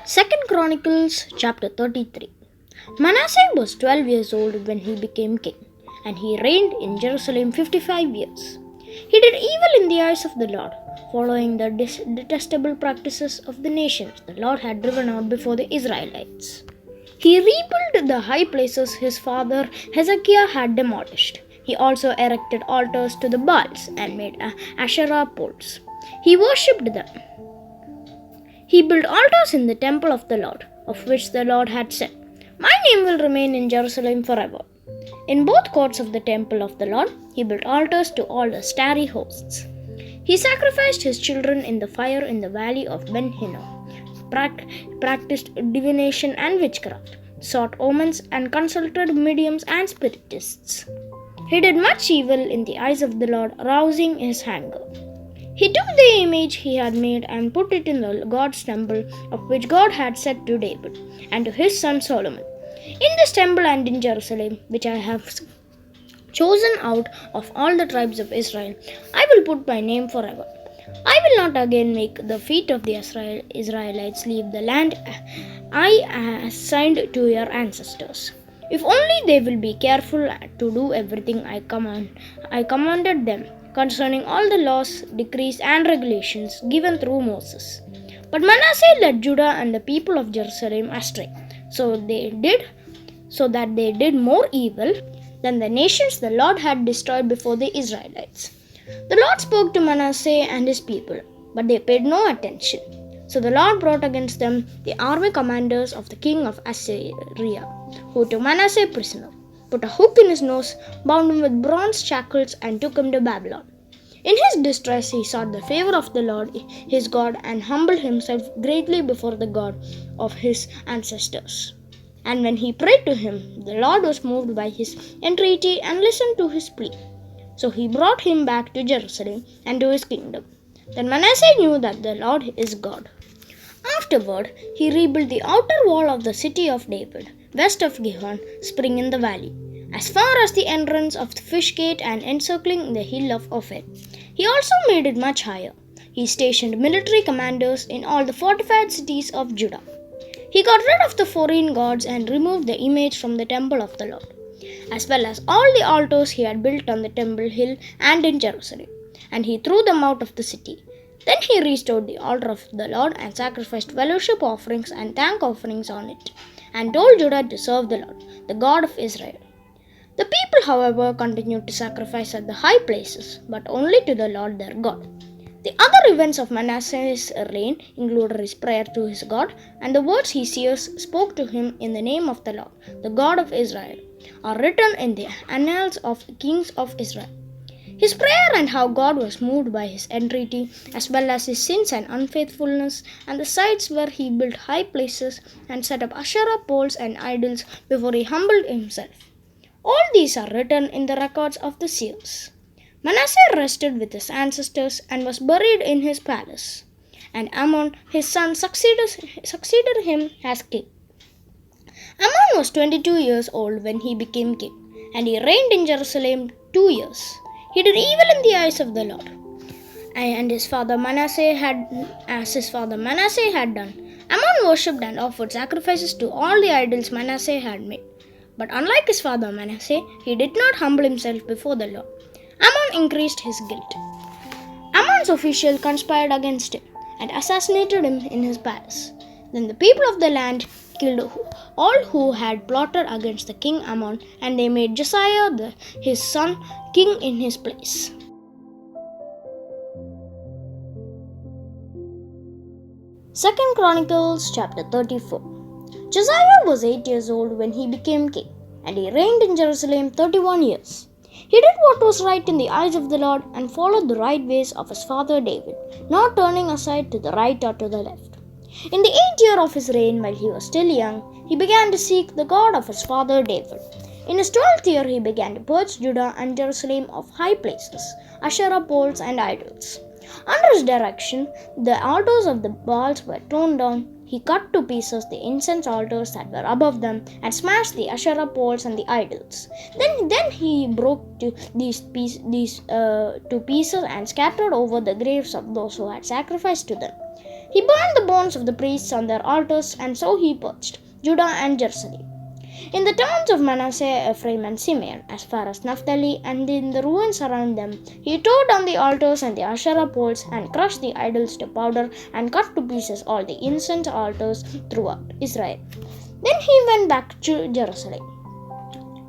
Second Chronicles chapter 33. Manasseh was 12 years old when he became king, and he reigned in Jerusalem 55 years. He did evil in the eyes of the Lord, following the detestable practices of the nations the Lord had driven out before the Israelites. He rebuilt the high places his father Hezekiah had demolished. He also erected altars to the Baals and made Asherah poles. He worshipped them. He built altars in the temple of the Lord, of which the Lord had said, "My name will remain in Jerusalem forever." In both courts of the temple of the Lord, he built altars to all the starry hosts. He sacrificed his children in the fire in the valley of Ben Hinnom, practiced divination and witchcraft, sought omens, and consulted mediums and spiritists. He did much evil in the eyes of the Lord, rousing his anger. He took the image he had made and put it in the God's temple, of which God had said to David and to his son Solomon, "In this temple and in Jerusalem, which I have chosen out of all the tribes of Israel, I will put my name forever. I will not again make the feet of the Israelites leave the land I assigned to your ancestors. If only they will be careful to do everything I commanded them concerning all the laws, decrees, and regulations given through Moses." But Manasseh led Judah and the people of Jerusalem astray, so that they did more evil than the nations the Lord had destroyed before the Israelites. The Lord spoke to Manasseh and his people, but they paid no attention. So the Lord brought against them the army commanders of the king of Assyria, who took Manasseh prisoner, put a hook in his nose, bound him with bronze shackles, and took him to Babylon. In his distress he sought the favor of the Lord his God and humbled himself greatly before the God of his ancestors. And when he prayed to him, the Lord was moved by his entreaty and listened to his plea. So he brought him back to Jerusalem and to his kingdom. Then Manasseh knew that the Lord is God. Afterward, he rebuilt the outer wall of the city of David, west of Gihon, spring in the valley, as far as the entrance of the fish gate and encircling the hill of Ophel. He also made it much higher. He stationed military commanders in all the fortified cities of Judah. He got rid of the foreign gods and removed the image from the temple of the Lord, as well as all the altars he had built on the temple hill and in Jerusalem, and he threw them out of the city. Then he restored the altar of the Lord and sacrificed fellowship offerings and thank offerings on it, and told Judah to serve the Lord, the God of Israel. The people, however, continued to sacrifice at the high places, but only to the Lord their God. The other events of Manasseh's reign included his prayer to his God and the words his seers spoke to him in the name of the Lord, the God of Israel, are written in the annals of kings of Israel. His prayer and how God was moved by his entreaty, as well as his sins and unfaithfulness, and the sites where he built high places and set up Asherah poles and idols before he humbled himself. All these are written in the records of the seers. Manasseh rested with his ancestors and was buried in his palace, and Amon his son succeeded him as king. Amon was 22 years old when he became king, and he reigned in Jerusalem 2 years. He did evil in the eyes of the Lord, and his father Manasseh had done. Amon worshipped and offered sacrifices to all the idols Manasseh had made. But unlike his father Manasseh, he did not humble himself before the Lord. Amon increased his guilt. Amon's officials conspired against him and assassinated him in his palace. Then the people of the land killed all who had plotted against the king Amon, and they made Josiah his son king in his place. Second Chronicles chapter 34. Josiah was 8 years old when he became king, and he reigned in Jerusalem 31 years. He did what was right in the eyes of the Lord and followed the right ways of his father David, not turning aside to the right or to the left. In the 8th year of his reign, while he was still young, he began to seek the God of his father David. In his 12th year, he began to purge Judah and Jerusalem of high places, Asherah poles, and idols. Under his direction, the altars of the Baals were torn down. He cut to pieces the incense altars that were above them and smashed the Asherah poles and the idols. Then he broke these to pieces and scattered over the graves of those who had sacrificed to them. He burned the bones of the priests on their altars, and so he purged Judah and Jerusalem. In the towns of Manasseh, Ephraim, and Simeon, as far as Naphtali, and in the ruins around them, he tore down the altars and the Asherah poles, and crushed the idols to powder, and cut to pieces all the incense altars throughout Israel. Then he went back to Jerusalem.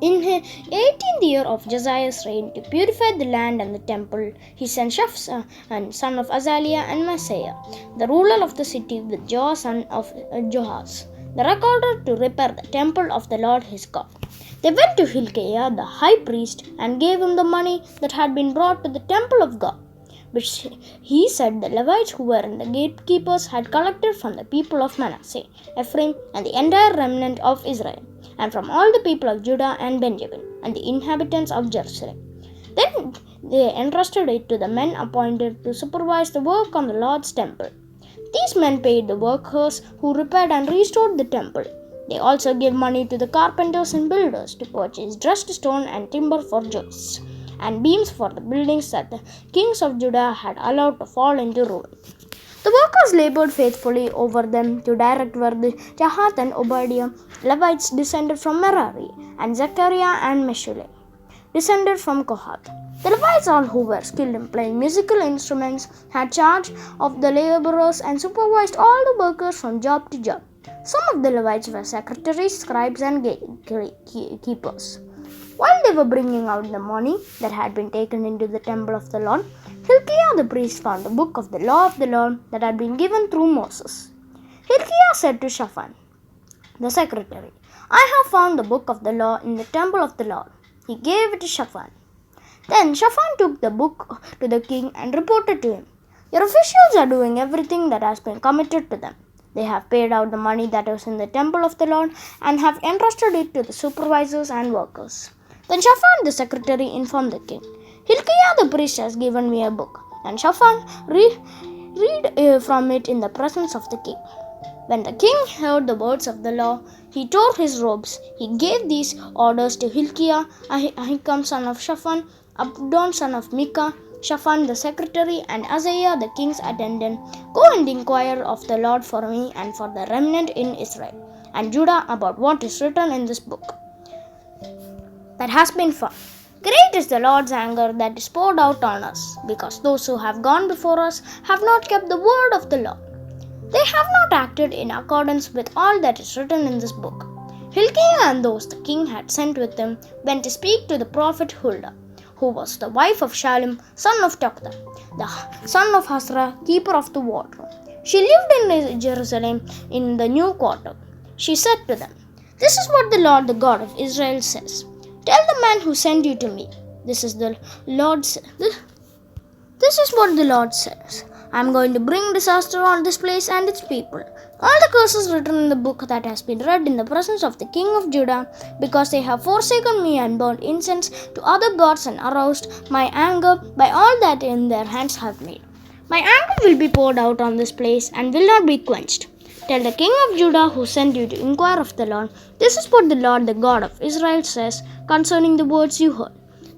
In the 18th year of Josiah's reign, to purify the land and the temple, he sent Shaphan, son of Azaliah, and Maaseiah, the ruler of the city, with Joah, son of Joahaz, the recorder, to repair the temple of the Lord his God. They went to Hilkiah, the high priest, and gave him the money that had been brought to the temple of God, which he said the Levites who were in the gatekeepers had collected from the people of Manasseh, Ephraim, and the entire remnant of Israel, and from all the people of Judah and Benjamin, and the inhabitants of Jerusalem. Then they entrusted it to the men appointed to supervise the work on the Lord's temple. These men paid the workers who repaired and restored the temple. They also gave money to the carpenters and builders to purchase dressed stone and timber for joists and beams for the buildings that the kings of Judah had allowed to fall into ruin. The workers labored faithfully over them to direct where the Jahath and Obadiah, Levites descended from Merari, and Zechariah and Meshullam descended from Kohath. The Levites, all who were skilled in playing musical instruments, had charge of the laborers and supervised all the workers from job to job. Some of the Levites were secretaries, scribes, and gatekeepers. While they were bringing out the money that had been taken into the temple of the Lord, Hilkiah the priest found the book of the law of the Lord that had been given through Moses. Hilkiah said to Shaphan, the secretary, "I have found the book of the law in the temple of the Lord." He gave it to Shaphan. Then Shaphan took the book to the king and reported to him, "Your officials are doing everything that has been committed to them. They have paid out the money that was in the temple of the Lord and have entrusted it to the supervisors and workers." Then Shaphan the secretary informed the king, "Hilkiah the priest has given me a book." And Shaphan read from it in the presence of the king. When the king heard the words of the law, he tore his robes. He gave these orders to Hilkiah, Ahikam son of Shaphan, Abdon son of Micah, Shaphan the secretary, and Azariah the king's attendant. "Go and inquire of the Lord for me and for the remnant in Israel and Judah about what is written in this book that has been found. Great is the Lord's anger that is poured out on us, because those who have gone before us have not kept the word of the Lord. They have not acted in accordance with all that is written in this book." Hilkiah and those the king had sent with him went to speak to the prophet Huldah, who was the wife of Shallum, son of Toktha, the son of Hasrah, keeper of the wardrobe. She lived in Jerusalem in the new quarter. She said to them, "This is what the Lord, the God of Israel, says. Tell the man who sent you to me, this is what the Lord says. I am going to bring disaster on this place and its people. All the curses written in the book that has been read in the presence of the king of Judah, because they have forsaken me and burned incense to other gods and aroused my anger by all that in their hands have made. My anger will be poured out on this place and will not be quenched. Tell the king of Judah who sent you to inquire of the Lord, this is what the Lord, the God of Israel, says concerning the words you heard.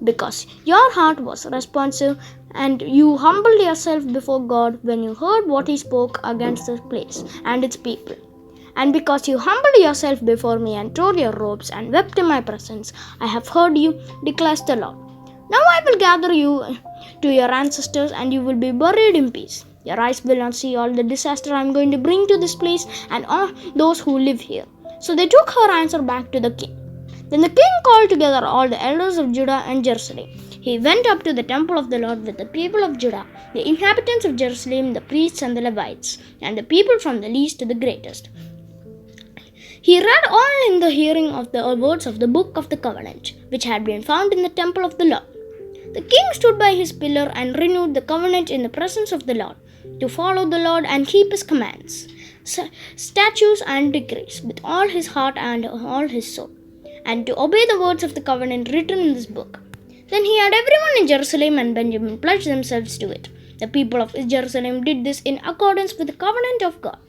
Because your heart was responsive and you humbled yourself before God when you heard what he spoke against this place and its people. And because you humbled yourself before me and tore your robes and wept in my presence, I have heard you, declares the Lord. Now I will gather you to your ancestors and you will be buried in peace. Your eyes will not see all the disaster I am going to bring to this place and all those who live here." So they took her answer back to the king. Then the king called together all the elders of Judah and Jerusalem. He went up to the temple of the Lord with the people of Judah, the inhabitants of Jerusalem, the priests and the Levites, and the people from the least to the greatest. He read all in the hearing of the words of the book of the covenant, which had been found in the temple of the Lord. The king stood by his pillar and renewed the covenant in the presence of the Lord, to follow the Lord and keep his commands, statutes and decrees with all his heart and all his soul, and to obey the words of the covenant written in this book. Then he had everyone in Jerusalem and Benjamin pledge themselves to it. The people of Jerusalem did this in accordance with the covenant of God,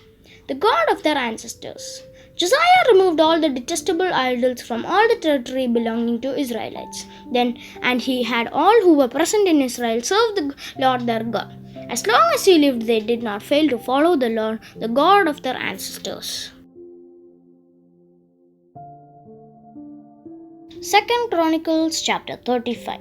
the God of their ancestors. Josiah removed all the detestable idols from all the territory belonging to Israelites. And he had all who were present in Israel serve the Lord their God. As long as he lived, they did not fail to follow the Lord, the God of their ancestors. 2 Chronicles chapter 35.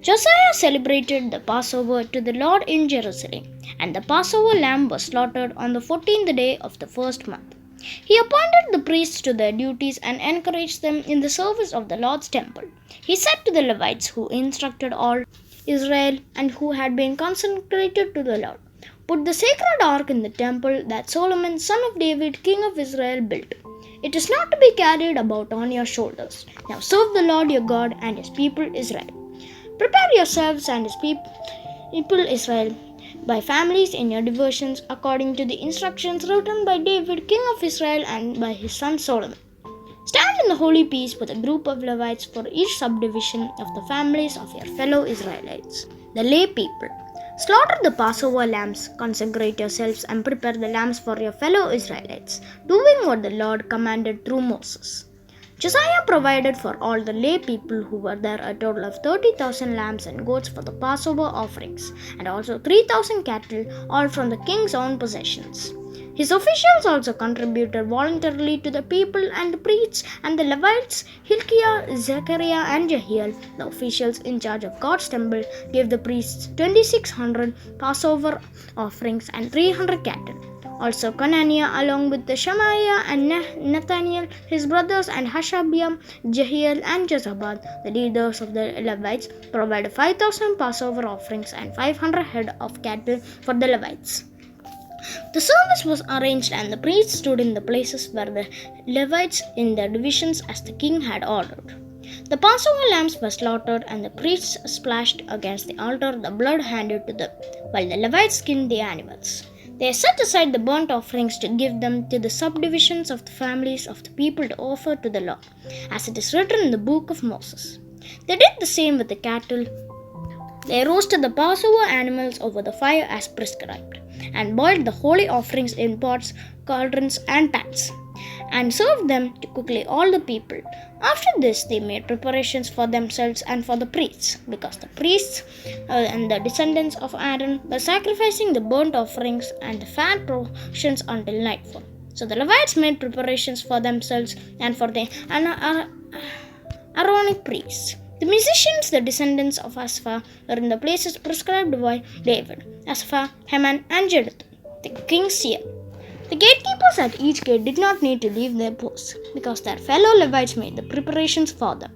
Josiah celebrated the Passover to the Lord in Jerusalem, and the Passover lamb was slaughtered on the 14th day of the first month. He appointed the priests to their duties and encouraged them in the service of the Lord's temple. He said to the Levites who instructed all Israel and who had been consecrated to the Lord, "Put the sacred ark in the temple that Solomon, son of David, king of Israel, built. It is not to be carried about on your shoulders. Now serve the Lord your God and his people Israel. Prepare yourselves and his people Israel by families in your devotions according to the instructions written by David, king of Israel, and by his son Solomon. Stand in the holy peace with a group of Levites for each subdivision of the families of your fellow Israelites." The lay people. Slaughter the Passover lambs, consecrate yourselves, and prepare the lambs for your fellow Israelites, doing what the Lord commanded through Moses. Josiah provided for all the lay people who were there a total of 30,000 lambs and goats for the Passover offerings, and also 3,000 cattle, all from the king's own possessions. His officials also contributed voluntarily to the people, and the priests and the Levites, Hilkiah, Zechariah, and Jehiel, the officials in charge of God's temple, gave the priests 2,600 Passover offerings and 300 cattle. Also Conaniah, along with the Shemaiah and Nathaniel, his brothers, and Hashabiah, Jehiel, and Jozabad, the leaders of the Levites, provided 5,000 Passover offerings and 500 head of cattle for the Levites. The service was arranged, and the priests stood in the places where the Levites in their divisions as the king had ordered. The Passover lambs were slaughtered, and the priests splashed against the altar the blood handed to them, while the Levites skinned the animals. They set aside the burnt offerings to give them to the subdivisions of the families of the people to offer to the Lord, as it is written in the book of Moses. They did the same with the cattle. They roasted the Passover animals over the fire as prescribed, and boiled the holy offerings in pots, cauldrons, and pans, and served them to quickly all the people. After this, they made preparations for themselves and for the priests, because the priests and the descendants of Aaron were sacrificing the burnt offerings and the fat portions until nightfall. So the Levites made preparations for themselves and for the Aaronic priests. The musicians, the descendants of Asaph, were in the places prescribed by David: Asaph, Heman, and Jeduthun, the king's seer. The gatekeepers at each gate did not need to leave their posts, because their fellow Levites made the preparations for them.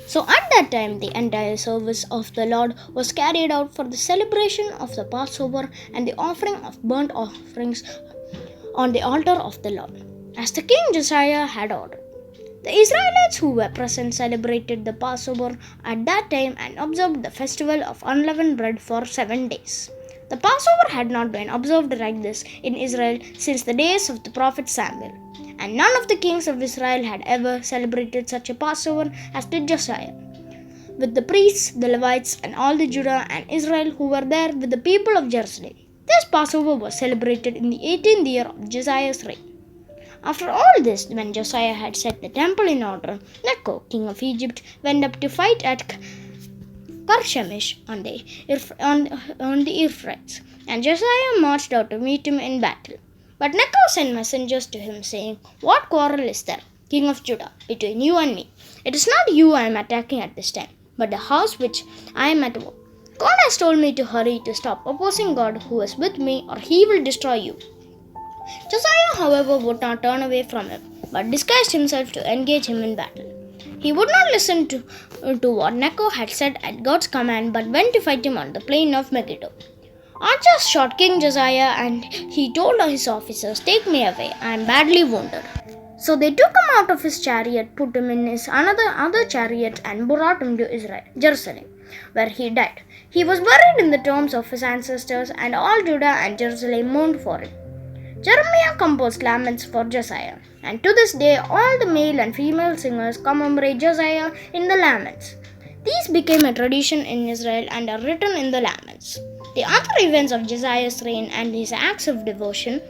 So at that time, the entire service of the Lord was carried out for the celebration of the Passover and the offering of burnt offerings on the altar of the Lord, as the king Josiah had ordered. The Israelites who were present celebrated the Passover at that time and observed the festival of unleavened bread for 7 days. The Passover had not been observed like this in Israel since the days of the prophet Samuel, and none of the kings of Israel had ever celebrated such a Passover as did Josiah, with the priests, the Levites, and all the Judah and Israel who were there with the people of Jerusalem. This Passover was celebrated in the 18th year of Josiah's reign. After all this, when Josiah had set the temple in order, Necho, king of Egypt, went up to fight at Karshemish on the Euphrates, and Josiah marched out to meet him in battle. But Necho sent messengers to him, saying, "What quarrel is there, king of Judah, between you and me? It is not you I am attacking at this time, but the house which I am at war. God has told me to hurry to stop opposing God who is with me, or he will destroy you." Josiah, however, would not turn away from him, but disguised himself to engage him in battle. He would not listen to what Necho had said at God's command, but went to fight him on the plain of Megiddo. Archers shot King Josiah, and he told his officers, "Take me away, I am badly wounded." So they took him out of his chariot, put him in his other chariot, and brought him to Jerusalem, where he died. He was buried in the tombs of his ancestors, and all Judah and Jerusalem mourned for him. Jeremiah composed laments for Josiah, and to this day all the male and female singers commemorate Josiah in the laments. These became a tradition in Israel and are written in the laments. The other events of Josiah's reign and his acts of devotion